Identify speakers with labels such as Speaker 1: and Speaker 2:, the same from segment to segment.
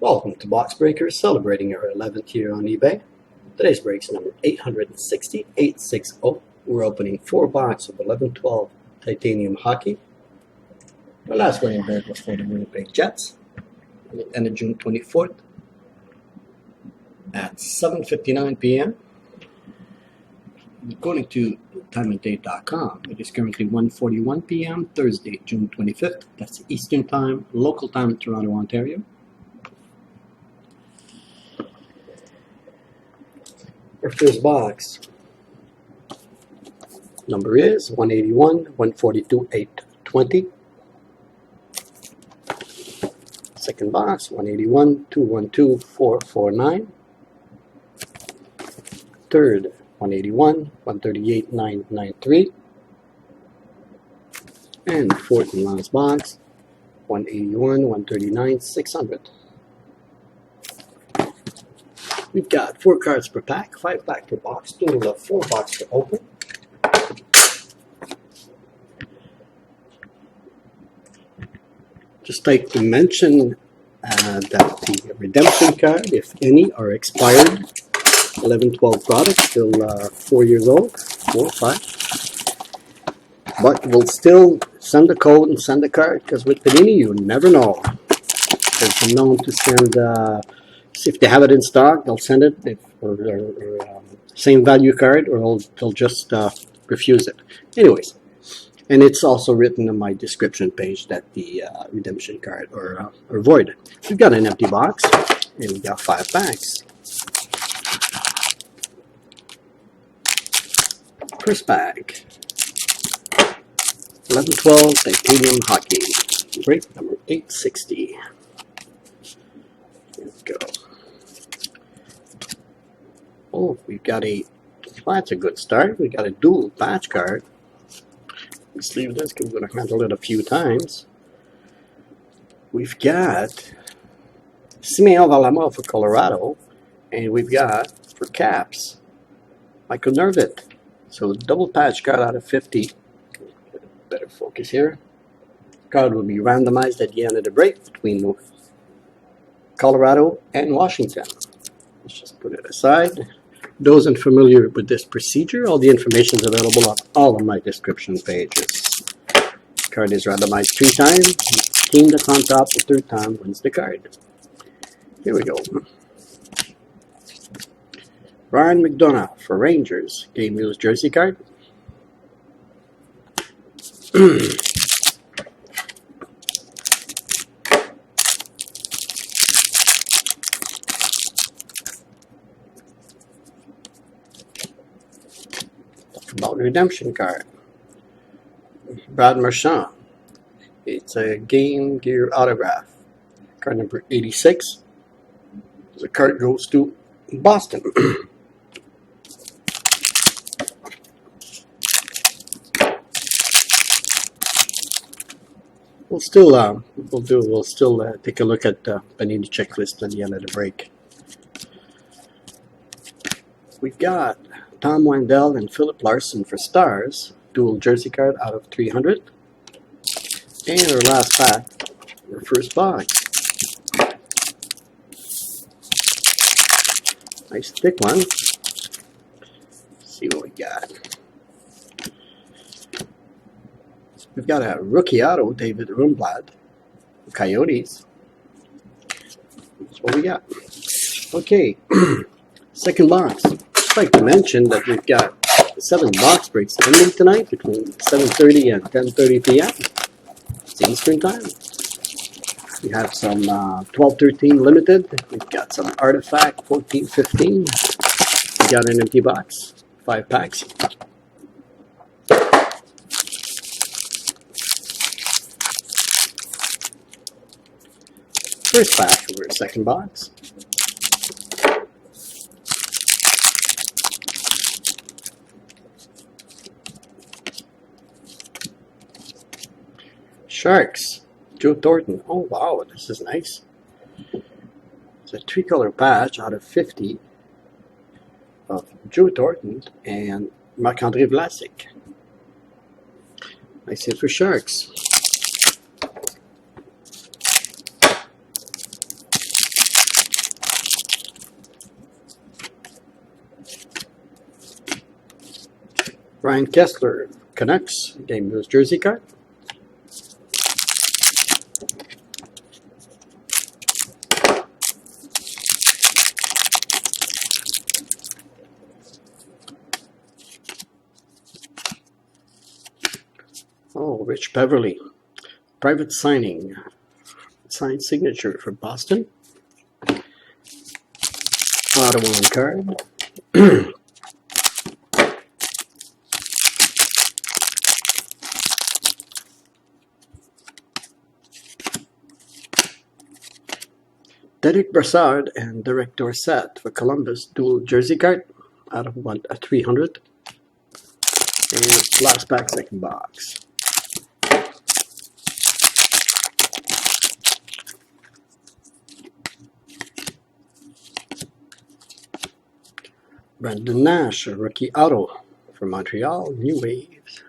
Speaker 1: Welcome to Box Breakers, celebrating our 11th year on eBay. Today's break is number 860. We're opening 4 boxes of 11-12 titanium hockey. The last one in there was for the Winnipeg Jets. And it ended June 24th at 7:59 p.m. According to timeanddate.com, it is currently 1:41 p.m. Thursday, June 25th. That's Eastern Time, local time in Toronto, Ontario. Our first box number is 181, 142, 820. Second box 181, 212, 449. Third 181, 138, 993. And fourth and last box 181, 139, 600. We've got 4 cards per pack, 5 pack per box, total of 4 boxes to open. Just like to mention that the redemption card, if any, are expired. 11-12 products, still 4 years old, 4 or 5. But we'll still send the code and send the card, because with Panini, you never know. There's been known to send, if they have it in stock, they'll send it, same value card, or they'll just refuse it. Anyways. And it's also written on my description page that the redemption card are void. We've got an empty box, and we got 5 packs. First pack, 11-12 titanium hockey, break number 860. Let's go. Oh, we've got well, that's a good start. We got a dual patch card. Let's leave this because we're going to handle it a few times. We've got Simeon Varlamov for Colorado, and we've got, for Caps, Michael Nervit. So double patch card out of 50. Better focus here. Card will be randomized at the end of the break between Colorado and Washington. Let's just put it aside. Those unfamiliar with this procedure, all the information is available on all of my description pages. Card is randomized 3 times. Team that's on top the 3rd time wins the card. Here we go. Ryan McDonough for Rangers. Game used jersey card. About redemption card. Brad Marchand. It's a Game Gear autograph. Card number 86. The card goes to Boston. We'll still take a look at the Panini checklist at the end of the break. We've got Tom Wendell and Philip Larson for Stars, dual jersey card out of 300. And our last pack, our first box. Nice thick one. Let's see what we got. We've got a rookie auto, David Rundblad, Coyotes. That's what we got. Okay, second box. I'd like to mention that we've got 7 box breaks ending tonight between 7:30 and 10:30 p.m. It's Eastern Time. We have some 12-13 limited. We've got some Artifact 14-15. We got an empty box, 5 packs. First pack over second box. Sharks, Joe Thornton. Oh wow, this is nice. It's a 3-color patch out of 50 of Joe Thornton and Marc-Andre Vlasic. Nice hit for Sharks. Ryan Kessler, Canucks, game used jersey card. Oh, Rich Beverly, private signing, signed signature for Boston. Ottawa on card. Derek Brassard and Derek Dorsett for Columbus, dual jersey card out of 300. And last pack, second box. Brandon Nash, a rookie auto for Montreal, New Waves.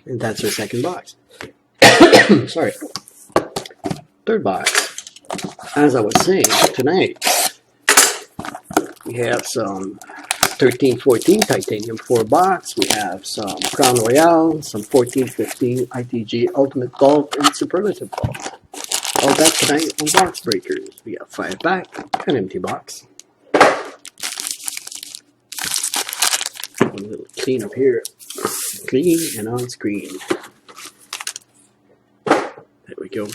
Speaker 1: And that's our second box. Sorry. Third box. As I was saying, tonight we have some 1314 Titanium 4 box. We have some Crown Royale, some 1415 ITG Ultimate Bulk, and Superlative Bulk. All that tonight on Box Breakers. We have 5 back, an empty box. A little clean up here. Clean and on screen. There we go.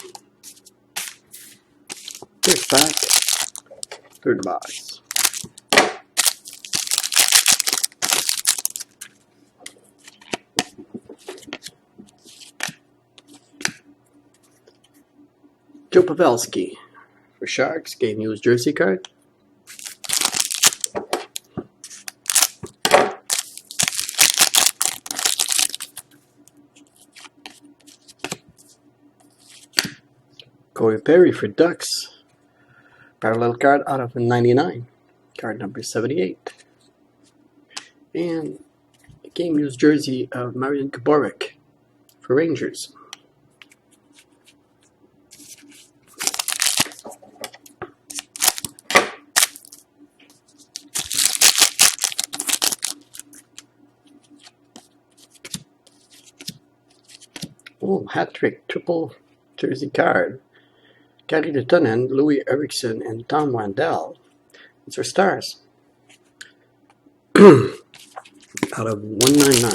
Speaker 1: Fifth back, third box. Joe Pavelski for Sharks, game used jersey card. Corey Perry for Ducks, parallel card out of 99, card number 78. And a game used jersey of Marian Gaborik for Rangers. Oh, hat trick, triple jersey card. Gary Lehtonen, Louis Eriksson, and Tom Wandel. These are stars. Out of 199.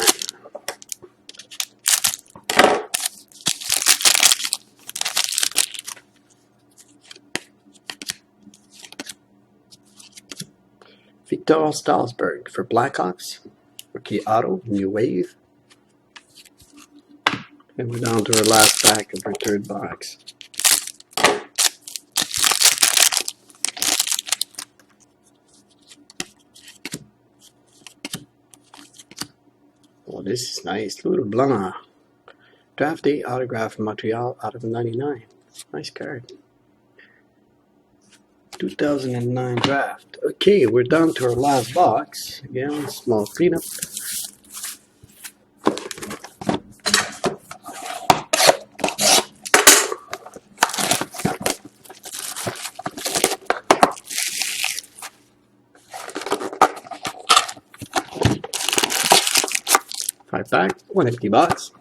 Speaker 1: Victor Stalsberg for Blackhawks. Rookie auto, New Wave. And we're down to our last pack of our third box. Oh, this is nice. Louis Blanc. Draft day autograph from Montreal out of 99. Nice card. 2009 draft. Okay, we're down to our last box. Again, small cleanup. Five back, one empty box.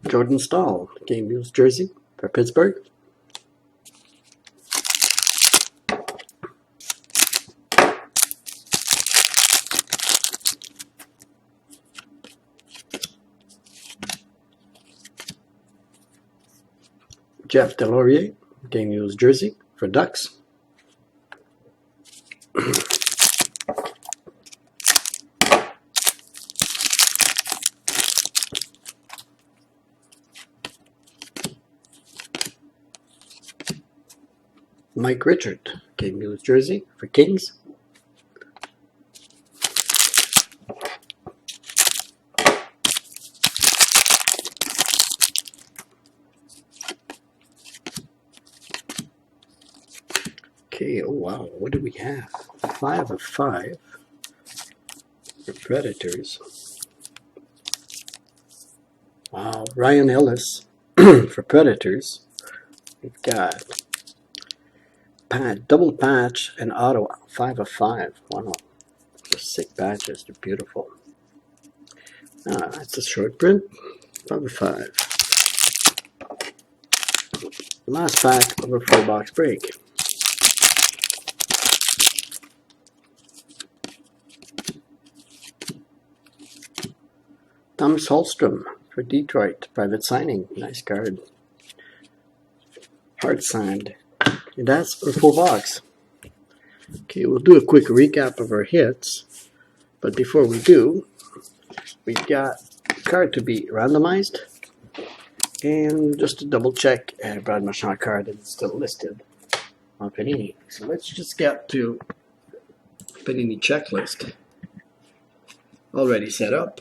Speaker 1: Jordan Staal, game used jersey for Pittsburgh. Jeff Delorier, game used jersey for Ducks. Mike Richard, game used jersey for Kings. Okay, oh wow, what do we have? 5 of 5 for Predators. Wow, Ryan Ellis for Predators. We've got double patch and auto 5 of 5. Wow, they're sick patches, they're beautiful. That's a short print. 5 of 5. Last pack of a 4-box break. Thomas Holstrom for Detroit, private signing. Nice card. Hard signed. And that's for 4-box. Okay, we'll do a quick recap of our hits. But before we do, we've got a card to be randomized. And just to double check, Brad Marchand card is still listed on Panini. So let's just get to Panini checklist. Already set up.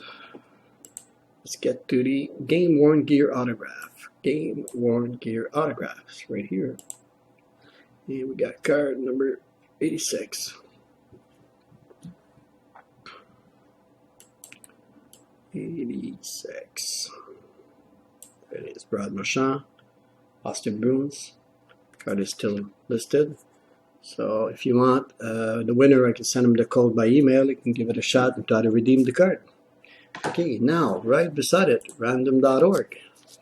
Speaker 1: Let's get to the Game Worn Gear autograph. Game Worn Gear autographs right here. And we got card number 86. 86. There it is, Brad Marchand, Austin Bruins. Card is still listed. So if you want the winner, I can send him the code by email. You can give it a shot and try to redeem the card. Okay, now right beside it, random.org.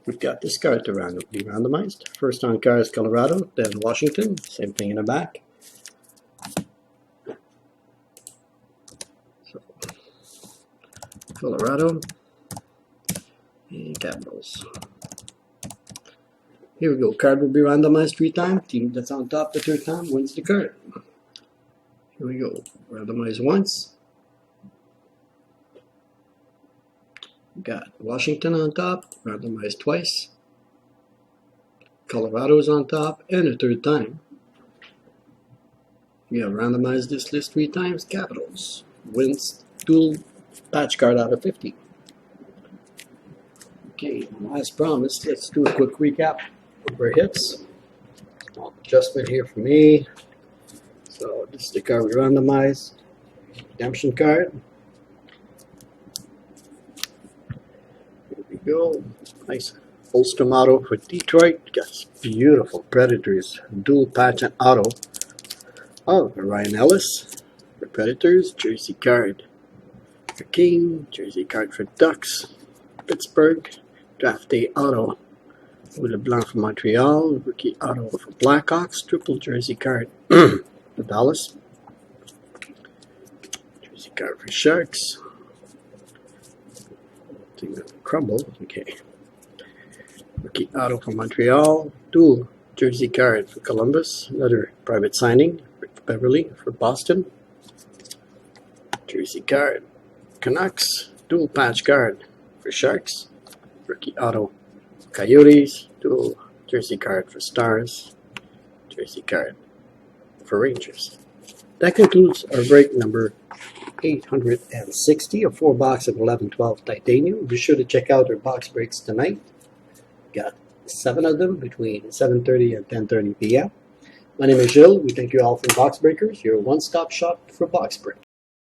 Speaker 1: We've got this card to be randomized. First on card is Colorado, then Washington. Same thing in the back. So, Colorado and Capitals. Here we go. Card will be randomized 3 times. Team that's on top the 3rd time wins the card. Here we go. Randomize once. Got Washington on top, randomized twice. Colorado's on top, and a 3rd time. We have randomized this list 3 times. Capitals wins dual patch card out of 50. Okay, as promised, let's do a quick recap of our hits. Small adjustment here for me. So this is the card we randomized. Redemption card. Go. Nice Holstrom auto for Detroit. Got beautiful Predators dual patch and auto. Oh, Ryan Ellis for Predators. Jersey card for King. Jersey card for Ducks. Pittsburgh. Draft day auto with LeBlanc for Montreal. Rookie auto for Blackhawks. Triple jersey card for Dallas. Jersey card for Sharks. Crumble. Okay. Rookie auto for Montreal. Dual jersey card for Columbus. Another private signing. Rick Beverly for Boston. Jersey card. Canucks. Dual patch card for Sharks. Rookie auto Coyotes. Dual jersey card for Stars. Jersey card for Rangers. That concludes our break number 860, a 4-box of 1112 titanium. Be sure to check out our box breaks tonight. Got 7 of them between 7:30 and 10:30 p.m. My name is Gilles. We thank you all from Box Breakers, your one-stop shop for box breaks.